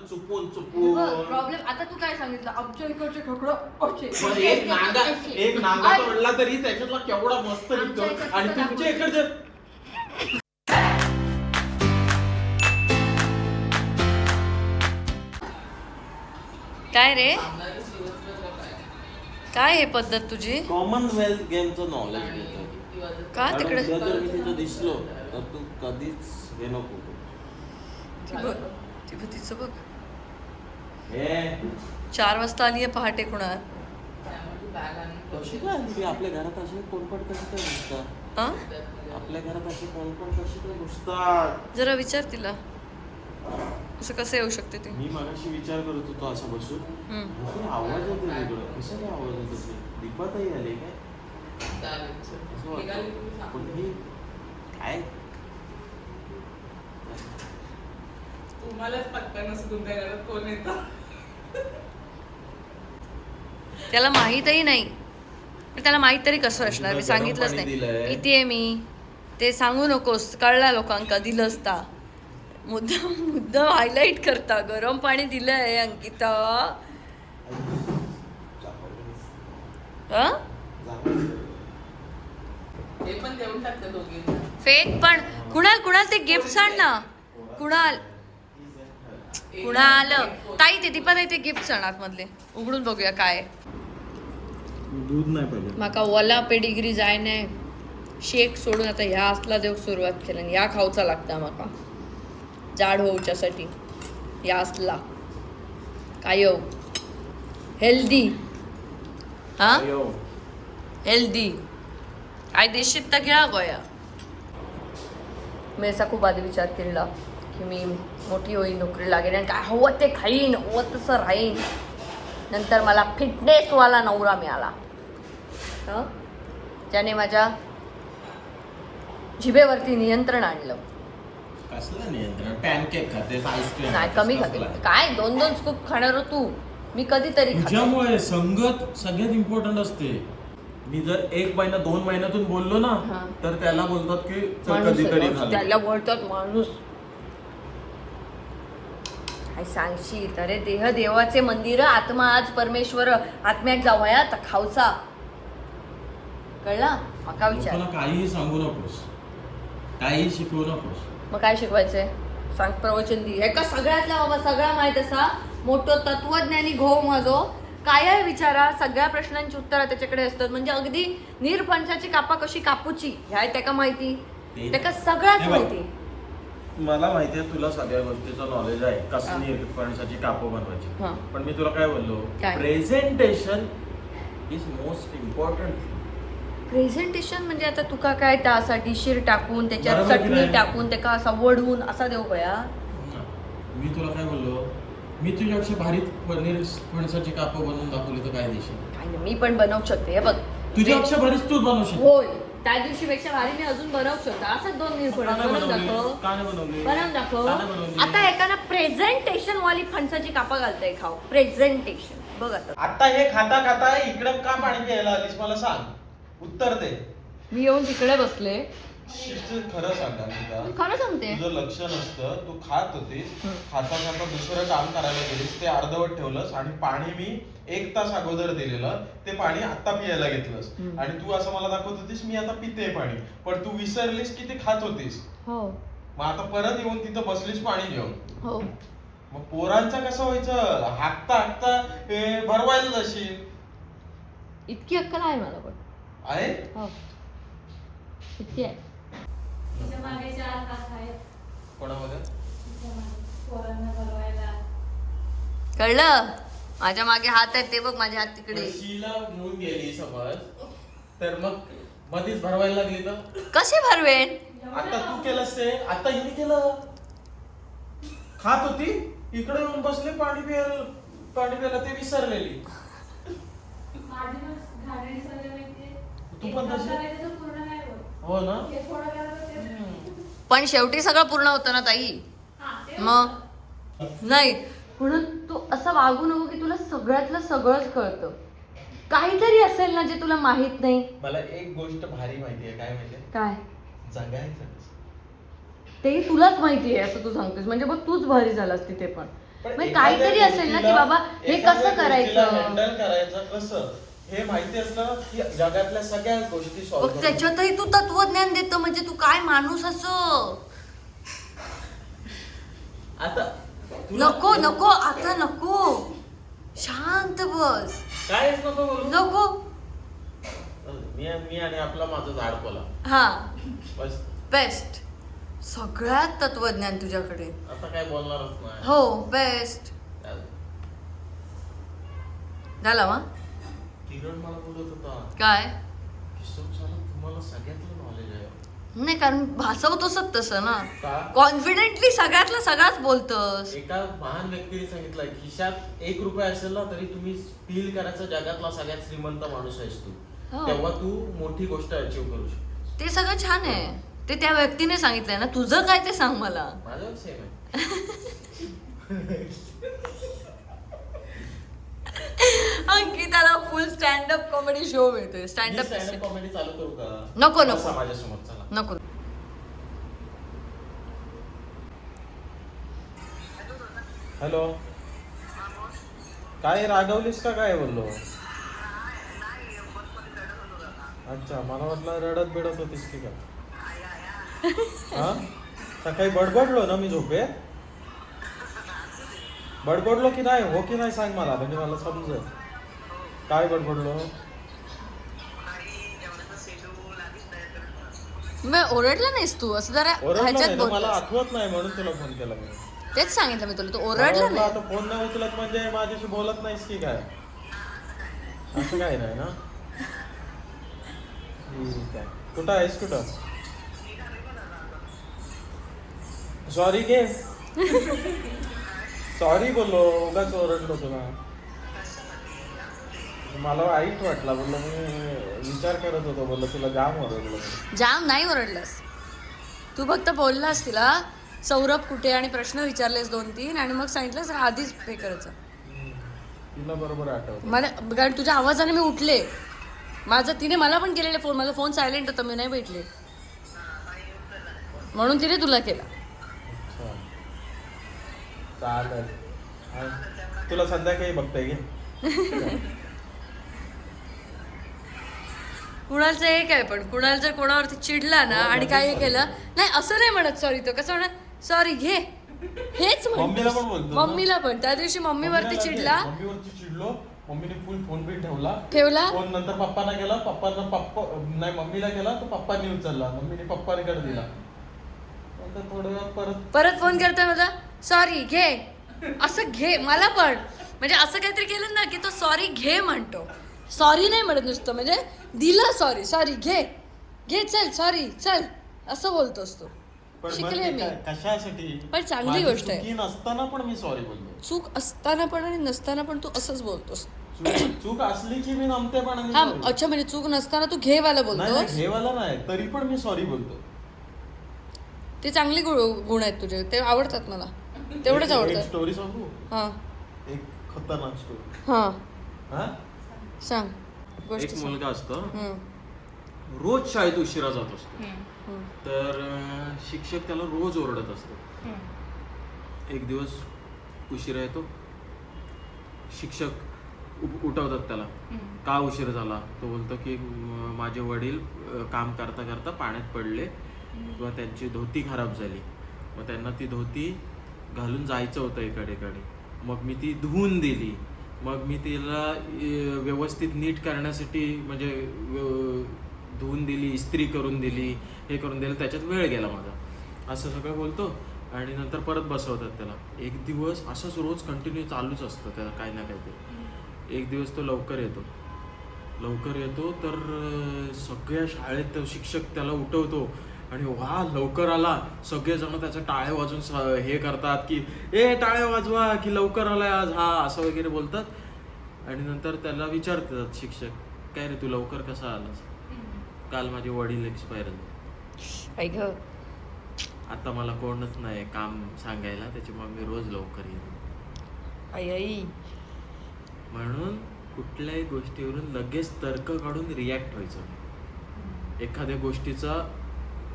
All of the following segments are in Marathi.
चुपून प्रॉब्लेम आता तू काय सांगितलं आमच्या इकडचे खेकडं एक नांगा तोडला तरी त्याच्यातला केवढा मस्त निघतो आणि तुमच्या इकडचे काय रे काय हे पद्धत तुझी कॉमनवेल्थ गेमचं नॉलेज घेतो का तिकडे जर मी तिथं दिसलो तर तू कधीच हे नको तिचं बघ हे 4 वाजता आली आहे पहाटे कुणा कशी काय आली आपल्या घरात असे कोणपण कशी काय घुसतात आपल्या घरात असे कोणपण कशी काय घुसतात जरा विचार तिला असं कसं येऊ शकते ती मी मगाशी विचार करत होतो असं बसून आवाज येतो वेगळं कसं काय आवाज येत असेल दीपाताई आले काय असं वाटतं पण ही काय तुम्हालाच पत्ता नसतो तुमच्या घरात कोण येतं त्याला माहीतही नाही पण त्याला माहीत तरी कसं असणार मी सांगितलंच नाही किती आहे मी ते सांगू नकोस कळला लोकांका दिलं असता मुद्दा हायलाइट करता गरम पाणी दिलंय अंकिता हे पण देऊन टाकतात दोघे फेक पण कुणाल ते गिफ्ट आण ना कुणाल ताई ते दीपाताई ते गिफ्ट आण आतमधले उघडून बघूया काय दूध नाही पाहिजे माका वला पेडिग्री जाय नाही शेक सोडून आता ह्या असला देऊ सुरुवात केली आणि या खाऊचा लागता माका जाड होऊच्यासाठी या असला काय हेल्दी हा हेल्दी काय देशीत तर घ्या गोया मी असा खूप आधी विचार केला की मी मोठी होईन नोकरी लागेल आणि काय हवं ते खाईन हवं तसं राहीन नंतर मला फिटनेसवाला नवरा मिळाला ज्याने माझ्या जिभेवरती नियंत्रण आणलं कसलं नियंत्रण पॅनकेक खाते आईस्क्रीम नाही कमी खाते काय 2-2 स्कूप खाणार तू मी कधीतरी तुझ्यामुळे संगत सगळ्यात इम्पॉर्टंट असते मी जर 1 महिना 2 महिन्यातून बोललो ना तर त्याला बोलतात की कधीतरी त्याला बोलतात माणूस काय सांगशील अरे देह देवाचे मंदिर आत्मा आज परमेश्वर आत्म्यात जावया तर खाऊचा कळला मका विचार काहीही सांगू नकोस काही शिकवू नकोस मग काय शिकवायचंय सांग प्रवचन दी हे का सगळ्यातला बाबा सगळा माहित असा मोठं तत्वज्ञानी घो माझो काय विचारा सगळ्या प्रश्नांची उत्तरं त्याच्याकडे असतात म्हणजे अगदी निरफणसाची कापा कशी कापूची ह्या त्याका माहिती त्याका सगळ्याच माहिती मला माहिती आहे तुला सगळ्या गोष्टीचं नॉलेज आहे कसं निरफणसाची कापं बनवायची पण मी तुला काय बोललो presentation is most important presentation म्हणजे आता तुका काय त्यासाठी शिर टाकून त्याच्यात चटणी टाकून त्याका असा वडवून असा देऊ गया मी तुला काय बोललो मी तुझ्यापेक्षा भारी पनीर फणसाची कापं बनवून दाखवली तर काय देशील काय नाही मी पण बनवू शकते हे बघ तुझ्यापेक्षा भारीच तूच बनवशील होय त्या दिवशी पेक्षा भारी मी अजून बनवू शकतो असं 2 निर्फणस बनवून दाखव आता एकाना प्रेझेंटेशन वाली फणसाची कापा घालताय खाऊ प्रेझेंटेशन बघ आता हे खाता खाता इकडे का पाणी प्यायला आलीस मला सांग उत्तर दे मी येऊन तिकडे बसले खरं सांगा तुझा खरं सांगते तुझं लक्ष नसतं तू खात होतीस खाता खाता दुसरं काम करायला गेलीस ते अर्धवट ठेवलंस आणि पाणी मी 1 तास अगोदर दिलेलं ते पाणी आता पियायला घेतलंस आणि तू असं मला दाखवत होतीस मी आता पिते पाणी पण तू विसरलीस की ते खात होतीस हो मग आता परत येऊन तिथं बसलीस पाणी घेऊन हो मग पोरांचं कसं व्हायचं हाकता हाकता भरवायला जाशील इतकी अक्कल आहे मला पण आहे हो इतकी आहे कोणामध्ये कळलं माझ्या मागे हात आहेत ते बघ माझे हात तिकडे शीला घेऊन गेली समज तर मग मध्येच भरवायला लागली तर कसे भरवेन आता तू केलंस ते आता हिने केलं खात होती इकडे येऊन बसले पाणी प्यायला ते विसरलेली तू पण तशी हो ना पण शेवटी सगळं पूर्ण होतं ना ताई मग नाही म्हणून तू असं वागू नको की तुला सगळ्यातलं सगळंच कळतं काहीतरी असेल ना जे तुला माहित नाही मला एक गोष्ट भारी माहिती आहे काय माहितीये काय जगायचं तेही तुलाच माहिती आहे असं तू सांगतेस म्हणजे बघ तूच भारी झालास तिथे पण पण मग एखाद्या काहीतरी असेल ना की बाबा हे कसं करायचं. हँडल करायचं कसं हे माहिती असलं की जगातल्या सगळ्या गोष्टी सॉल्व्ह मग त्याच्यातही तू तत्वज्ञान देतो म्हणजे तू काय माणूस असं. आता नको नको आता नको, शांत बस. कायच नको बोलू. नको. मी आणि आपला माझं झाडपाला हा बस. बेस्ट. सगळ्यात तत्वज्ञान तुझ्याकडे. आता काय बोलणारच नाही. हो बेस्ट. झाला वा. किरण मला बोलत होता काय तुम्हाला सगळ्यातलं नॉलेज आहे. नाही कारण भासवतोस तसं ना, का? कॉन्फिडेंटली सगळ्यातलं सगळ्याच बोलतोस. एका महान व्यक्तीने सांगितलं खिशात 1 रुपया असेल ना तरी तुम्ही फील करायचा जगातला सगळ्यात श्रीमंत माणूस आहेस तू. हो. तेव्हा तू मोठी गोष्ट अचीव्ह करू शकतो. ते सगळं छान आहे. ते त्या व्यक्तीने सांगितलंय ना, तुझं काय ते सांग मला. माझं सेम आहे. अंकिताला फुल स्टँडअप कॉमेडी शो मिळतोय. स्टँडअप स्टँडअप कॉमेडी चालू करू का? नको, नको. बसा माझ्यासमोर चला. नको. हॅलो. काय रागवलीस का काय बोललो? अच्छा मला वाटलं रडत बिडत होतीस की काय. हा सकाळी बडबडलो ना मी झोपेत. बडबडलो की नाही हो की नाही सांग मला म्हणजे मला समजेल. काय बडबडलो? मग ओरडला नाहीस तू असं जरा ओरडलो ह्याच्यात नाही ना, मला बोलतोस. आठवत नाही म्हणून तुला फोन केला मी. तेच सांगितलं मी तुला, तू मला ओरडला वाटलं नाही. आता फोन नाही उचलत म्हणजे माझ्याशी बोलत नाहीस की काय. असं काय नाही ना. ठीक आहे. कुठं आहेस कुठं? सॉरी घे. सॉरी बोललो उगाच ओरडलो तुला. मला वाईट वाटला बोललो मी विचार करत होतो बोललो तुला जाम ओरडलो. जाम नाही ओरडलास तू, फक्त बोललास तिला सौरभ कुठे आणि प्रश्न विचारलेस 2-3 आणि मग सांगितलंस आधीच पे करायचं. तिला बरोबर आठवत. मला कारण तुझ्या आवाजाने मी उठले. तिने मला पण केलेले फोन, माझा फोन सायलेंट होता, मी नाही भेटले म्हणून तिने तुला केला. अच्छा चालेल. तुला संध्याकाळी बघताय घे. कुणालचं एक आहे पण कुणाल जर कोणावरती चिडला ना आणि काय केलं नाही असं नाही म्हणत सॉरी, तो कसं म्हणत सॉरी घे हेच मम्मीला पण म्हणतो. बोलतो ना. मम्मीला पण त्या दिवशी मम्मीवरती चिडला. मम्मीवरती चिडलो. मम्मीने फुल फोन बिल ठेवला. फोन नंतर पप्पांना गेला. पप्पा नाही मम्मीला गेला तो पप्पांनी उचलला. मम्मीने पप्पांकडे दिला. नंतर थोड्या वेळात परत फोन करतोय मला सॉरी घे असं घे. मला पण म्हणजे असं काहीतरी केलं ना की तो सॉरी घे म्हणतो. सॉरी नाही म्हणत नुसतं म्हणजे दिला सॉरी घे चल सॉरी चल असं बोलतोस तो. शिकले मी. कशासाठी? पण चांगली गोष्ट आहे. चुकी नसताना पण मी सॉरी बोलतो. चूक असताना पण आणि नसताना पण तू असंच बोलतोस. चूक असली की मी नमते पण हा अच्छा म्हणजे चूक नसताना तू घे वाला बोलतोस. घेवाला नाही तरी पण मी सॉरी बोलतो. ते चांगली गुण आहेत तुझे, ते आवडतात मला. तेवढेच आवडतात. स्टोरी सांगू? हा एक खतरनाक स्टोरी. हा सांग. एक मुलगा असतो हम्म. रोज शाळेत उशिरा जात असतो. तर शिक्षक त्याला रोज ओरडत असतो. एक दिवस उशिरा येतो. शिक्षक उठवतात त्याला. का उशीर झाला? तो बोलतो की माझे वडील काम करता करता पाण्यात पडले किंवा त्यांची धोती खराब झाली. मग त्यांना ती धोती घालून जायचं होतं एकडे. मग मी ती धुवून दिली. मग मी तिला व्यवस्थित नीट करण्यासाठी म्हणजे धुवून दिली, इस्त्री करून दिली, हे करून दिलं. त्याच्यात वेळ गेला माझा असं सगळं बोलतो. आणि नंतर परत बसवतात त्याला. एक दिवस असंच रोज कंटिन्यू चालूच असतं त्याला काही ना काहीतरी. एक दिवस तो लवकर येतो तर सगळ्या शाळेत तो शिक्षक त्याला उठवतो आणि वा लवकर आला. सगळेजण त्याचं टाळे वाजून हे करतात की ए टाळे वाजवा की लवकर आलाय आज हा असं वगैरे बोलतात. आणि नंतर त्याला विचारतात शिक्षक काय रे तू लवकर कसा आलास? काल माझे वडील एक्सपायर झाले. आता मला कोणच नाही काम सांगायला त्याच्यामुळे मी रोज लवकर येतो. आई म्हणून कुठल्याही गोष्टीवरून लगेच तर्क काढून रिॲक्ट व्हायचं. एखाद्या गोष्टीचा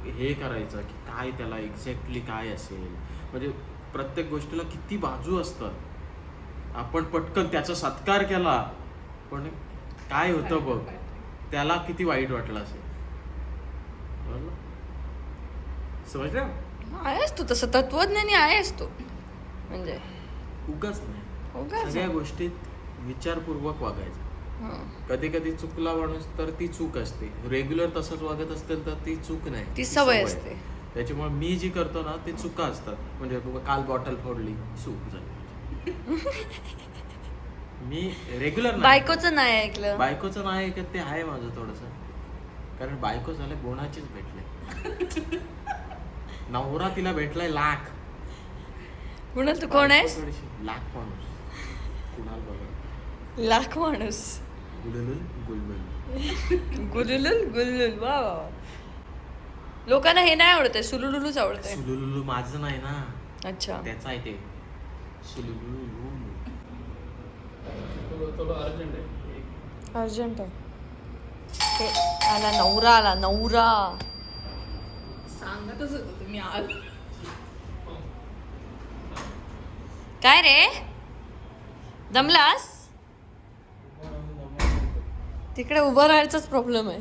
हे करायचं की काय त्याला एक्झॅक्टली काय असेल म्हणजे प्रत्येक गोष्टीला किती बाजू असतात. आपण पटकन त्याचा सत्कार केला पण काय होतं बघ, त्याला किती वाईट वाटलं असेल. समजलं? आहेस तू तसं तत्वज्ञानी आहेस तू म्हणजे उगाच नाही, उगाच सगळ्या गोष्टीत विचारपूर्वक वागायचं. कधी कधी चुकला माणूस तर ती चूक असते, रेग्युलर तसंच वागत असेल तर ती चूक नाही, ती सवय असते. त्याच्यामुळे मी जी करतो ना ते चुका असतात. म्हणजे काल बॉटल फोडली, चूक झाली. मी रेग्युलर बायकोचं नाही ऐकलं. बायकोचं नाही ऐकत ते आहे माझं थोडस, कारण बायको झालं गुणाचीच भेटले. नवरा तिला भेटलाय लाख. म्हणून तू कोण आहेस? लाख माणूस. कुणाल बघा, लाख माणूस. गुलुल गुलबुल. गुलुलुल गुलुल. वा वा वा. लोकांना हे नाही आवडत, सुलुलुलूच आवडतंय. सुलुलुलू माझं नाही ना, अच्छा. त्याचा आहे ते सुलुलुलू. अर्जंट आहे. हे आला नवरा, आला नवरा. सांगतच होतो तुम्ही आज. काय रे, दमलास? तिकडे उभं राहायचाच प्रॉब्लेम आहे.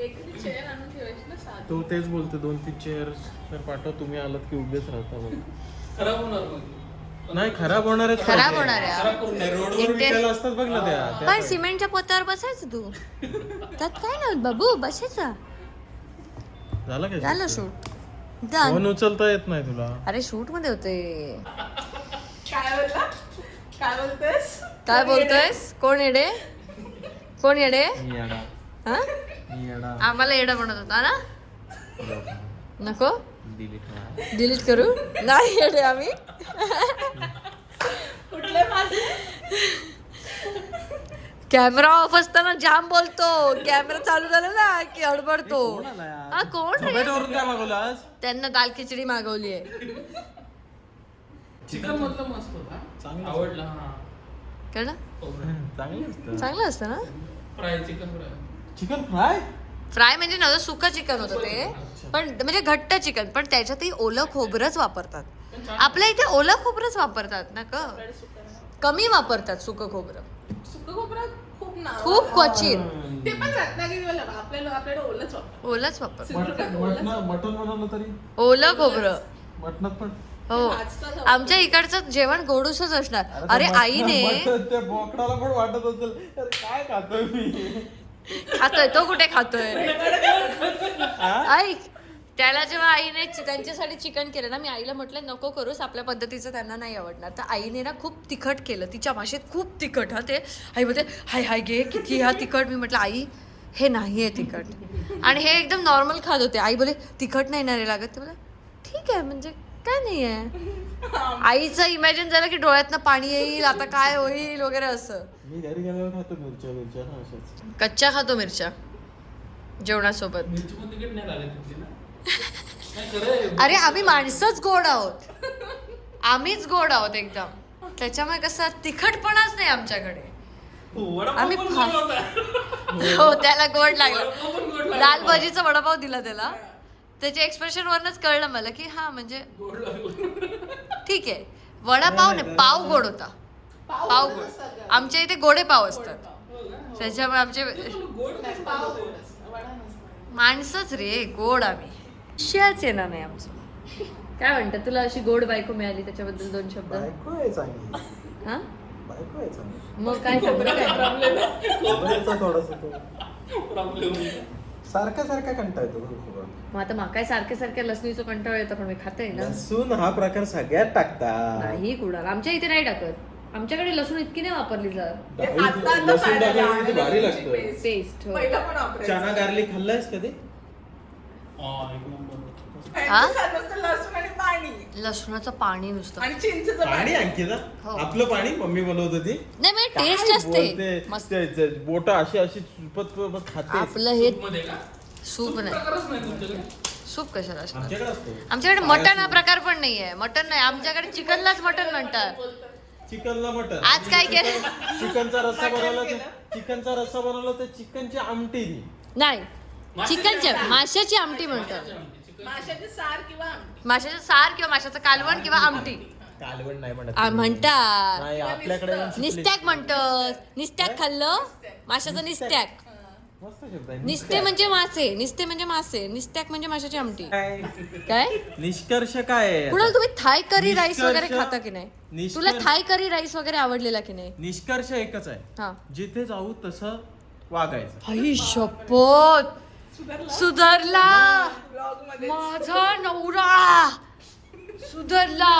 एखादी चेअर आणून ठेवायची ना साधी. तो तेच बोलतो, 2-3 चेअर सर पाठव, तुम्ही आलात की उभेच राहता. बघ खराब होणार नाही, खराब होणार आहे. खराब होणार आहे. रोडवर इंटे- विकायला असतात बघ ना त्या पण सिमेंटच्या पोत्यावर बसायचं तू. त्यात काय नाही होत बाबू, बसायचं. झालं काय? झालं शूट. फोन उचलता येत नाही तुला. अरे शूट मध्ये होते. काय बोलला? काय बोलतेस? काय बोलतोयस? कोण येडे? कोण येडे? मी येडा, हा? मी येडा. आम्हाला येडा म्हणत होता ना. नको Delete करा. डिलीट करू. नाही येडे आम्ही. कुठले माझे? कॅमेरा ऑफ असताना जाम बोलतो. कॅमेरा चालू झाला ना की हडबडतो. हा कोण रे? झोमॅटोवरून काय मागवलं आज? त्यांना दाल खिचडी मागवली आहे. चिकन मधलं मस्त होता, चांगलं आवडला. हा कळलं? चांगलं असतं. चांगलं असतं ना. Fry chicken fry. Chicken fry. Fry म्हणजे नव्हतं, सुकं चिकन होतं ते. पण म्हणजे घट्ट चिकन, पण त्याच्यातही ओलं खोबरंच वापरतात. आपल्या इथे ओलं खोबरंच वापरतात ना ग, कमी वापरतात सुकं खोबरं. सुकं खोबरं खूप नाव. खूप क्वचित ते पण रत्नागिरीला आपल्याला ओलच वाटतं. ओलंच वापरतात. मटन बनवलं तरी ओलं खोबरं. मटणात पण. हो, आमच्या इकडचं जेवण गोडूसच असणार. अरे आईने त्या बोकडाला पण वाटत असेल तर काय खातोय मी. खातोय तो, कुठे खातोय? ऐक, त्याला जेव्हा आईने त्यांच्यासाठी चिकन केलं ना, मी आईला म्हटलं नको करूस, आपल्या पद्धतीचं त्यांना नाही आवडणार. तर आईने ना खूप तिखट केलं, तिच्या भाषेत खूप तिखट. हा ते आई बोलते हाय हाय घे किती हा तिखट. मी म्हटलं आई हे नाही आहे तिखट, आणि हे एकदम नॉर्मल खात होते. आई बोले तिखट नाही ना रे लागत. ते बोला ठीक आहे, म्हणजे काय नाही आहे. आईचं इमॅजिन झालं की डोळ्यातनं पाणी येईल, आता काय होईल वगैरे असं. मी घरी गेल्यावर खातो मिरच्या ना अशाच. कच्च्या खातो मिरच्या जेवणासोबत. मिरची पण तिकीट नाही लागत तिथली ना. नाही खरं आहे. अरे आम्ही माणसंच गोड आहोत, आम्हीच गोड आहोत एकदम. त्याच्यामुळे कसं तिखटपणाच नाही आमच्याकडे. वडापाव आम्ही पण फा- गोड होता. हो, त्याला गोड लागला. वडापाव पण गोड लागला. लाल भाजीचा वडापाव दिला त्याला. त्याच्या एक्सप्रेशन वरनच कळलं मला की हा म्हणजे गोड लागला. ठीक आहे. वडापाव नाही, पाव गोड होता. पाव गोड. आमच्या इथे गोडे पाव असतात, त्याच्यामुळे आमचे गोड कसं पाव लागलं ते? गोडच, वडा नसतो. माणसंच रे गोड. आम्ही शियाच येणार नाही आमचं. काय म्हणतात, तुला अशी गोड बायको मिळाली त्याच्याबद्दल 2 शब्द? बायको आहे चांगली. हा, बायको आहे चांगली. मग काय सांगतो काय? खोबऱ्याचा थोडासा तो प्रॉब्लेम. सारखा कंटाळ येतो खोबरा. मग आता मग काय सारख्या लसणीचं कंटाळा येतं, पण मी खाते ना. लसूण हा प्रकार सगळ्यात टाकतात. नाही कुणाला, आमच्या इथे नाही टाकत. आमच्याकडे लसूण इतकी नाही वापरली जात. आता लसूण खायला टाकून किती भारी लसूणची लागतं. paste. पेस्ट. पहिलं पण वापरायचं. चना गार्लिक खाल्लायस कधी? हा, एक नंबर. त्यांचं साधं असतं लसूण आणि पाणी लसूणाचं पाणी नुसतं. आणि चिंचेचं पाणी पाणी. आणखी ना हो. आपलं पाणी मम्मी बनवत होती. नाही म्हणजे टेस्ट असते मस्त. बोट अशी अशी चुपत खाते. आपलं हे मध्ये का? सूप नाही. प्रकारच नाही तुमच्याकडे. सूप कशाला असणार? आमच्याकडे असतो. आमच्याकडे मटन हा प्रकार पण नाहीये. मटन नाही आमच्याकडे, चिकनलाच मटन म्हणतात. चिकनला मटन. आज काय केलं? चिकनचा रस्सा मटण बनवला केलं. चिकनचा रस्सा बनवला तर चिकनची आमटी. नाही, माशाची चिकनच्या आमटी. माशाची आमटी म्हणतात. माशाची सार किंवा आमटी. माशाचं सार किंवा माशाचं कालवण किंवा आमटी कालवण नाही म्हणत म्हणतात. नाही आपल्याकडे निस्त्याक म्हणतात. निस्त्याक खाल्लं माशाचं निस्त्याक. मस्त शब्द आहे. निस्ते म्हणजे मासे. निस्ते म्हणजे मासे. निस्त्याक म्हणजे माशाची आमटी. काय निष्कर्ष काय आहे? कुणाल तुम्ही थाय करी राईस निष्कर्ष- वगैरे खाता की नाही? निष्कर्ष- तुला थाय करी राईस वगैरे आवडलेला की नाही? निष्कर्ष एकच आहे, हा. जिथे जाऊ तसं वागायचं. आई शपथ सुधारला ब्लॉग मध्ये माझा नवरा सुधारला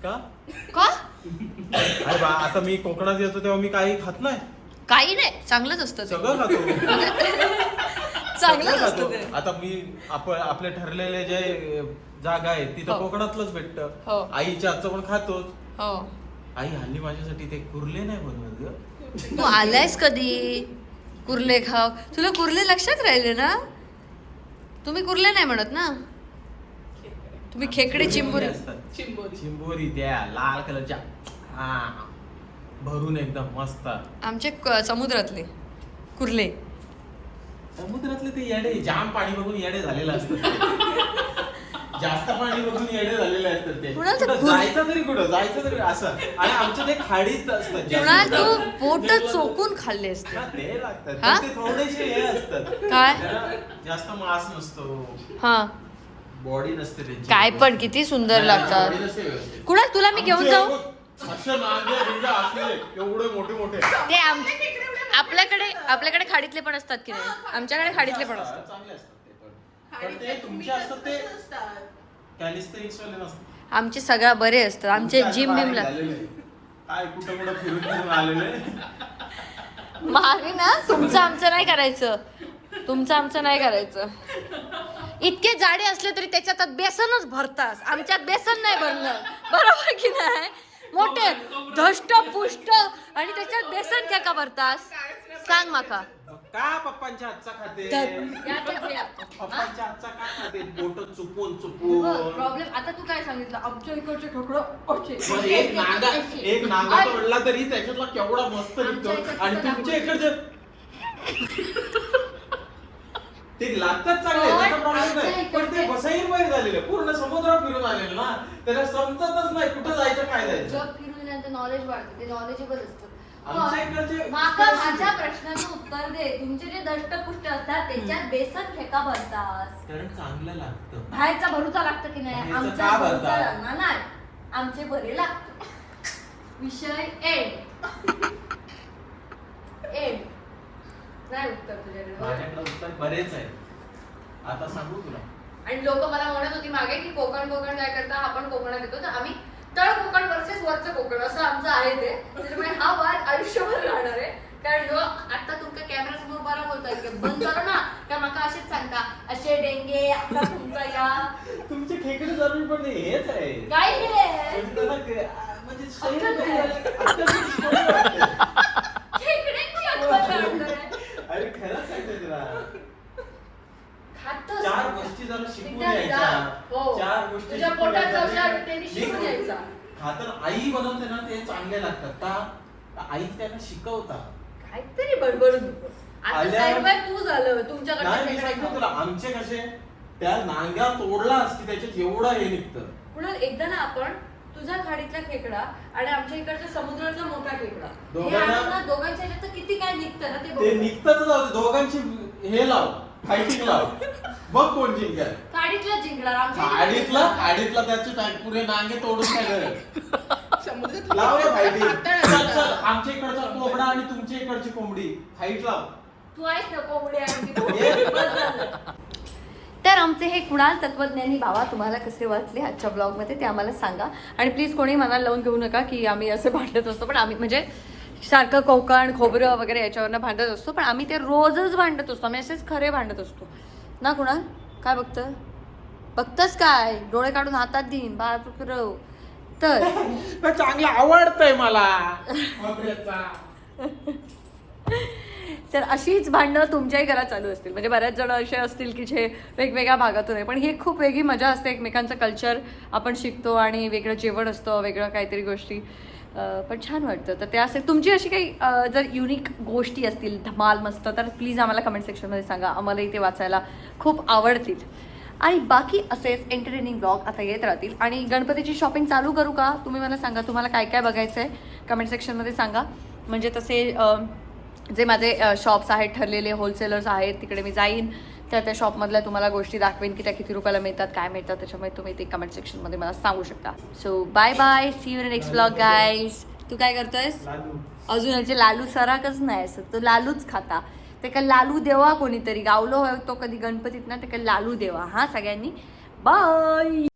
का का? अरे बा आता मी कोकणात येतो तेव्हा मी काही खात नाही, काही नाही, चांगलंच असतं ते. सगळं खातो. चांगलंच सगळं असतं खातो. ते. आता मी आपले ठरलेले जे जागा आहे तिथं हो. कोकणातलंच हो. भेटतं. आईच्या हातचं पण खातोच. हो. आई हल्ली माझ्यासाठी ते कुर्ले नाही बनवत ग. तू आलायस कधी कुर्ले खाव? तुला कुर्ले लक्षात राहिले ना? तुम्ही कुर्ले नाही म्हणत ना? तुम्ही खेकडे चिंबोरी असतात. चिंबोरी. चिंबोरी त्या लाल कलरच्या, हा भरून एकदम मस्त. आमचे समुद्रातले कुर्ले. समुद्रातले ते येडे जाम पाणी बघून येडे झालेलं असतं. जास्त पाणी बघून येडे झालेले असतात ते. कुणाल ते कुठं जायचं तरी असं. आणि आमचं ते खाडीत असतं जास्त. कुणाल तू बोट चोकून खाल्ले असते. हा, ते लागतात हा? पण ते थोडेसे हे असतात. काय? त्याला जास्त मांस नसतो, हा बॉडी नसते त्यांची. काय पण किती सुंदर लागतात. Body नसते व्यवस्थित. कुणाल तुला मी घेऊन आमचे जाऊ? बघ, असे नांगे बिंगे असलेले एवढे मोठे मोठे ते आपल्याकडे खाडीतले पण असतात की नाही? आमच्याकडे खाडीतले पण असतात. चांगले असतात ते पण. पण ते तुमचे असतात ते कॅलिस्थेनिक्स वाले नसतात. आमचे सगळ्या बरे असतात. आमचे तुमचे जिम असे बिमला बारीक झालेले. काय कुठं फिरून आलेले. मागे ना तुमचं आमचं नाही करायचं. तुमचं आमचं नाही करायचं. इतके जाडे असले तरी त्याच्यात बेसनच भरतास. आमच्यात बेसन नाही भरलं, बरोबर की नाही? मोठे धष्ट पुष्ट आणि त्याच्यात बेसन क्या का भरतास? सांग माका. का पप्पांच्या हातचा खाते? पप्पांच्या हातचा का खाते? बोट चुपून प्रॉब्लेम आता तू काय सांगितलं? आमच्या इकडचे खेकडं पण एक नांगा तोडला तरी त्याच्यातला केवढा मस्त निघतो. आणि तुमच्या इकडचे ते लागतात चांगले, त्याचा प्रॉब्लेम नाही. पण ते बसाई बाहेर झालेले, पूर्ण समुद्र फिरून आलेले ना, त्याला समजतच नाही कुठं जायचं काय जायचं. जग फिरून नंतर नॉलेज वाढतं. ते नॉलेजेबल असतं. आमच्या इकडचे माका माझ्या प्रश्नाचं उत्तर दे. तुमचे जे दष्टपुष्ट असतात त्याच्यात बेसन फेका भरतात. कारण चांगलं लागतं. बाहेरचा भरूचा लागतं की नाही? बाहेरचा आमचा का भरूचा भरतात? लागणार नाही. आमचे बरे लागतं. विषय एंड. नाही उत्तर तुझ्याकडे. माझ्याकडे उत्तर बरेच आहे. आता सांगू तुला. आणि लोक मला म्हणत होती मागे की कोकण काय करता? आपण कोकणात येतो तर आम्ही तळ कोकण वर्सेस वरचं कोकण असं आमचं आहे ते. त्याच्यामुळे हा वाद आयुष्यभर राहणार आहे. कारण जो आता तुमच्या कॅमेरा समोर बरा बोलताय की बंद करा ना, त्या माका असेच सांगता असे डेंगे आता तुमचा या तुमचे खेकडे जरूर पण हेच आहे. काय हे पण त्याला म्हणजे शरीर वाटतं. खेकड्यांची अक्कल लागणार आहे. अरे खरंच सांगते तुला. खातोस. चार गोष्टी जरा शिकून तिथं जा. यायच्या. हो. चार गोष्टी तुझ्या शिकून पोटात यायच्या. जाऊन ते शिकून यायचा. खातर आई बनवते ना ते चांगले लागतात. का आई त्यांना शिकवतात. काहीतरी बडबडून नको. आता आल्या- साहेब तू झालं तुमच्याकडे नाही मी खेकडे सांगतो खाऊ. तुला, आमचे कसे त्या नांग्या तोडलास की त्याच्यात एवढा हे निघतं. पुढे एकदा ना आपण तुझा खाडीतला खेकडा आणि आमच्या इकडचा समुद्रातला मोठा खेकडा हे दोघांना- आणून ना दोघांच्या ह्याच्यात तर किती काय निघतं ना ते ते बघू. निघतच जाऊ दे. दोघांची हे लाव, फायटिंग लाव, बघ कोण जिंकेल. खाडीतला जिंकणार आमच्या इकडे खाडीतला त्याचे पुरे नांगे तोडून काय करेल. समुद्रात लाव रे फायटिंग. पातळ चल असतं. चल, आमच्या इकडचा कोंबडा आणि तुमच्या इकडची कोंबडी फाईट लाव. तू आहेस ना कोंबडी आणि ती कोंबडी. बस झालं. तर आमचे हे कुणाल तत्वज्ञानी बाबा तुम्हाला कसे वाटले आजच्या ब्लॉगमध्ये ते आम्हाला सांगा. आणि प्लीज कोणी मनाला लावून घेऊ नका की आम्ही असे भांडत असतो. पण आम्ही म्हणजे सारखं कोकण खोबरं वगैरे याच्यावरनं भांडत असतो. पण आम्ही ते रोजच भांडत असतो. आम्ही असेच खरे भांडत असतो ना. कुणाल काय बघतंस काय? डोळे काढून हातात देईन बा चुकरव. तर चांगलं आवडतंय मला. तर अशीच भांडणं तुमच्याही घरात चालू असतील. म्हणजे बऱ्याच जण असे असतील की जे वेगवेगळ्या भागातून आहे. पण ही खूप वेगळी मजा असते. एकमेकांचं कल्चर आपण शिकतो आणि वेगळं जेवण असतं, वेगळं काहीतरी गोष्टी. पण छान वाटतं. तर ते असे तुमची अशी काही जर युनिक गोष्टी असतील धमाल मस्त तर प्लीज आम्हाला कमेंट सेक्शनमध्ये सांगा. आम्हालाही ते वाचायला खूप आवडतील. आणि बाकी असेच एंटरटेनिंग ब्लॉग आता येत राहतील. आणि गणपतीची शॉपिंग चालू करू का तुम्ही मला सांगा, तुम्हाला काय काय बघायचं आहे कमेंट सेक्शनमध्ये सांगा. म्हणजे तसे जे माझे शॉप्स आहेत ठरलेले होलसेलर्स आहेत तिकडे मी जाईन, त्या शॉपमधल्या तुम्हाला गोष्टी दाखवेन की त्या किती रुपयाला मिळतात काय मिळतात. त्याच्यामुळे तुम्ही ते कमेंट सेक्शनमध्ये मला सांगू शकता. So bye bye, see you in next blog guys. तू काय करतोयस अजून? याचे लालू सराकच नाही असं, तो लालूच खाता. ते का लालू देवा कोणीतरी गावलो तो कधी गणपतीत ना, ते का लालू देवा. हा सगळ्यांनी बाय.